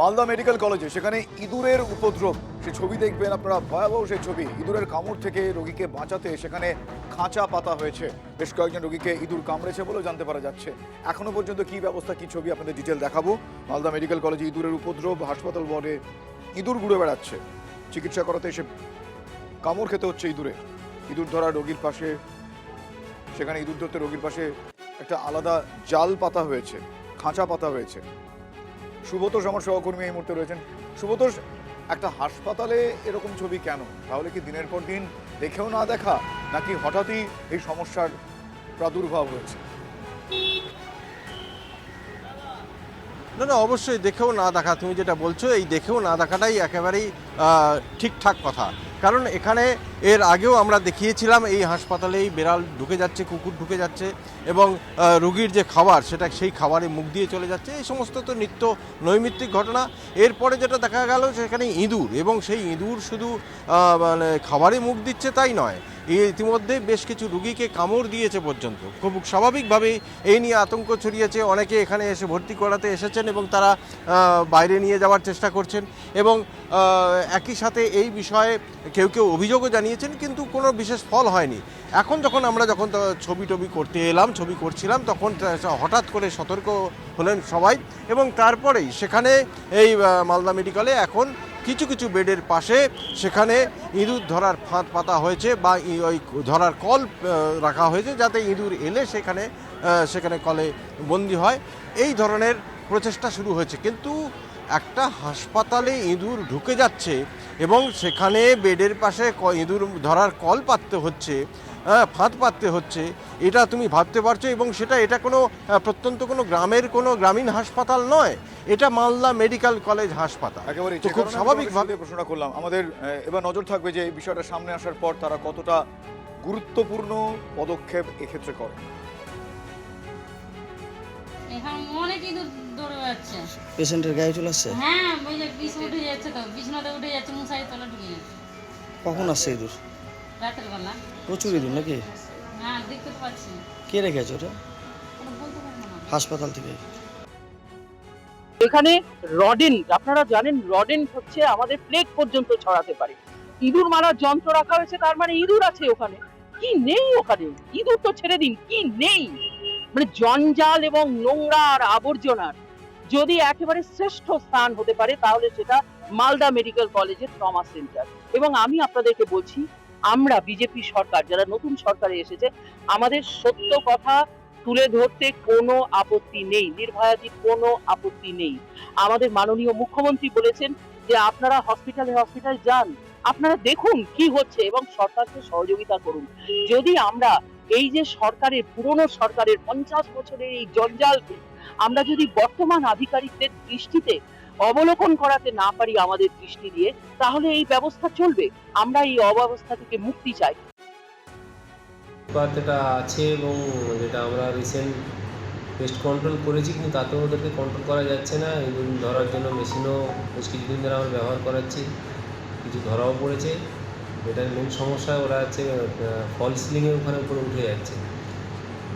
Malda medical কলেজে সেখানে ইঁদুরের উপদ্রব, সে ছবি দেখবেন আপনারা, ভয়াবহ সেই ছবি। ইঁদুরের কামড় থেকে রোগীকে বাঁচাতে সেখানে খাঁচা পাতা হয়েছে। বেশ কয়েকজন রোগীকে ইঁদুর কামড়েছে বলেও জানতে পারা যাচ্ছে। এখনো পর্যন্ত কি ব্যবস্থা, কি ছবি আপনাদের ডিটেল দেখাবো। মালদা মেডিকেল কলেজে ইঁদুরের উপদ্রব, হাসপাতাল ওয়ার্ডে ইঁদুর ঘুরে বেড়াচ্ছে। চিকিৎসা করাতে এসে কামড় খেতে হচ্ছে ইঁদুরে। ইঁদুর ধরা রোগীর পাশে, সেখানে ইঁদুর ধরতে রোগীর পাশে একটা আলাদা জাল পাতা হয়েছে, খাঁচা পাতা হয়েছে। সুব্রতোষ আমার সহকর্মী এই মুহূর্তে রয়েছেন। সুব্রতোষ, একটা হাসপাতালে এরকম ছবি কেন? তাহলে কি দিনের পর দিন দেখেও না দেখা, নাকি হঠাৎই এই সমস্যার প্রাদুর্ভাব হয়েছে? না, অবশ্যই দেখেও না দেখা, তুমি যেটা বলছো এই দেখেও না দেখাটাই একেবারেই ঠিকঠাক কথা। কারণ এখানে এর আগেও আমরা দেখিয়েছিলাম এই হাসপাতালেই বেড়াল ঢুকে যাচ্ছে, কুকুর ঢুকে যাচ্ছে এবং রোগীর যে খাবার সেটা সেই খাবারে মুখ দিয়ে চলে যাচ্ছে। এই সমস্ত তো নিত্য নৈমিত্তিক ঘটনা। এরপরে যেটা দেখা গেল সেখানে ইঁদুর, এবং সেই ইঁদুর শুধু মানে খাবারে মুখ দিচ্ছে তাই নয়, ইতিমধ্যে বেশ কিছু রুগীকে কামড় দিয়েছে পর্যন্ত। খুব স্বাভাবিকভাবেই এই নিয়ে আতঙ্ক ছড়িয়েছে। অনেকে এখানে এসে ভর্তি করাতে এসেছেন এবং তারা বাইরে নিয়ে যাওয়ার চেষ্টা করছেন এবং একই সাথে এই বিষয়ে কেউ কেউ অভিযোগও জানিয়েছেন, কিন্তু কোনো বিশেষ ফল হয়নি। এখন আমরা যখন ছবি করতে এলাম, ছবি করছিলাম, তখন হঠাৎ করে সতর্ক হলেন সবাই এবং তারপরেই সেখানে এই মালদা মেডিকেলে এখন কিছু কিছু বেডের পাশে সেখানে ইঁদুর ধরার ফাঁদ পাতা হয়েছে বা ওই ধরার কল রাখা হয়েছে, যাতে ইঁদুর এলে সেখানে কলে বন্দি হয়। এই ধরনের প্রচেষ্টা শুরু হয়েছে। কিন্তু একটা হাসপাতালে ইঁদুর ঢুকে যাচ্ছে এবং সেখানে বেডের পাশে ইঁদুর ধরার কল পাততে হচ্ছে, ফাঁদ পাততে হচ্ছে, এটা তুমি ভাবতে পারছো? এবং এটা কোনো প্রত্যন্ত কোনো গ্রামীণ হাসপাতাল নয়, এটা মালদা মেডিকেল কলেজ হাসপাতাল। একেবারে খুব স্বাভাবিকভাবে প্রশ্ন করলাম। আমাদের এবার নজর থাকবে যে এই বিষয়টা সামনে আসার পর তারা কতটা গুরুত্বপূর্ণ পদক্ষেপ এক্ষেত্রে করে। এখন অনেক ইঁদুর দৌড়ে বেড়াচ্ছে। পেশেন্টের গায়ে চলে আসছে? হ্যাঁ, ওই যে বিষ উঠে যাচ্ছে, তো বিছানাতে উঠে যাচ্ছে, মশারি তলে ঢুকে যাচ্ছে। কখন আসছে ইঁদুর? রাতের বেলা। প্রচুর ইঁদুর নাকি? হ্যাঁ, দেখতে পাচ্ছি। কে রেখেছে ওটা? ওটা বলতে পারবো না। হাসপাতাল থেকে? এখানে রডেন্ট, আপনারা জানেন রডেন্ট হচ্ছে আমাদের প্লেট পর্যন্ত ছড়াতে পারে। ইঁদুর মারার যন্ত্র রাখা হয়েছে, তার মানে ইঁদুর আছে ওখানে। কি নেই ওখানে? ইঁদুর তো ছেড়ে দিন, কি নেই? মানে জঞ্জাল এবং নোংরা আর আবর্জনার যদি একেবারে শ্রেষ্ঠ স্থান হতে পারে, তাহলে সেটা মালদা মেডিকেল কলেজের ট্রমা সেন্টার। এবং আমি আপনাদেরকে বলছি, আমরা বিজেপি সরকার, যারা নতুন সরকারে এসেছে, আমাদের সত্য কথা তুলে ধরতে কোনো আপত্তি নেই, নির্ভয়াতির কোনো আপত্তি নেই। আমাদের মাননীয় মুখ্যমন্ত্রী বলেছেন যে আপনারা হসপিটালে যান, আপনারা দেখুন কি হচ্ছে এবং সরকারকে সহযোগিতা করুন। যদি আমরা এই যে সরকারের, পুরনো সরকারের 50 বছরের এই জঞ্জালকে আমরা যদি বর্তমান আধিকারিকদের দৃষ্টিতে অবলোকন করাতে না পারি আমাদের দৃষ্টি দিয়ে, তাহলে এই ব্যবস্থা চলবে। আমরা এই অব্যবস্থা থেকে মুক্তি চাই। যেটা আছে এবং যেটা আমরা রিসেন্ট পেস্ট কন্ট্রোল করেছি, কিন্তু তাতেও ওদেরকে কন্ট্রোল করা যাচ্ছে না। ইঁদুর ধরার জন্য মেশিনও বেশ কিছুদিন ধরে আমরা ব্যবহার করাচ্ছি, কিছু ধরাও পড়েছে। এটার মেন সমস্যা ওরা হচ্ছে ফল সিলিংয়ের ওখানে উপরে উঠে যাচ্ছে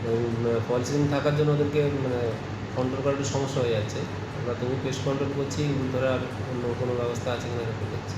এবং ফল সিলিং থাকার জন্য ওদেরকে কন্ট্রোল করার একটু সমস্যা হয়ে যাচ্ছে। আমরা তবু পেস্ট কন্ট্রোল করছি, ইঁদুর ধরার অন্য কোনো ব্যবস্থা আছে কিনা দেখতে পাচ্ছি।